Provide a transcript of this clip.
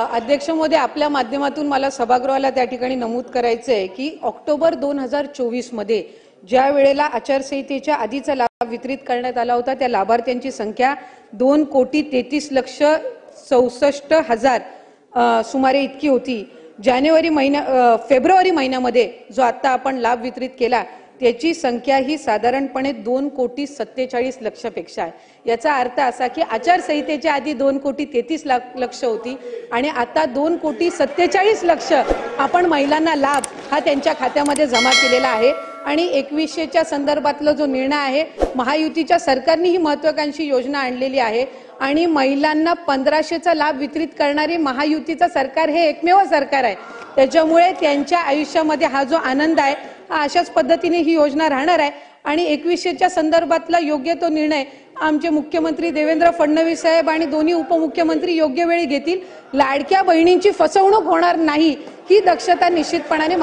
अध्यक्ष महोदय, आपल्या माध्यमातून मला सभागृहाला त्या ठिकाणी नमूद करायचे आहे की ऑक्टोबर 2024 मध्ये ज्या वेळेला आचारसंहितेच्या आधीचा लाभ वितरित करण्यात आला होता त्या लाभार्थ्यांची संख्या 2,33,64,000 सुमारे इतकी होती। फेब्रुवारी महिन्यामध्ये जो आता आपण लाभ वितरित केला त्याची संख्या ही साधारणपणे 2,47,00,000 पेक्षा आहे। याचा अर्थ असा की आचारसंहितेच्या आधी 2,33,00,000 होती आणि आता 2,47,00,000 आपण महिलांना लाभ हा त्यांच्या खात्यामध्ये जमा केलेला आहे। आणि 2100च्या संदर्भातला जो निर्णय आहे, महायुतीच्या सरकारने ही महत्त्वाकांक्षी योजना आणलेली आहे आणि महिलांना 1500चा लाभ वितरित करणारे महायुतीचं सरकार हे एकमेव सरकार आहे। त्याच्यामुळे त्यांच्या आयुष्यामध्ये हा जो आनंद आहे हा अशाच पद्धतीने ही योजना राहणार आहे आणि 2100च्या संदर्भातला योग्य तो निर्णय आमचे मुख्यमंत्री देवेंद्र फडणवीस साहेब आणि दोन्ही उपमुख्यमंत्री योग्य वेळी घेतील। लाडक्या बहिणींची फसवणूक होणार नाही ही दक्षता निश्चितपणाने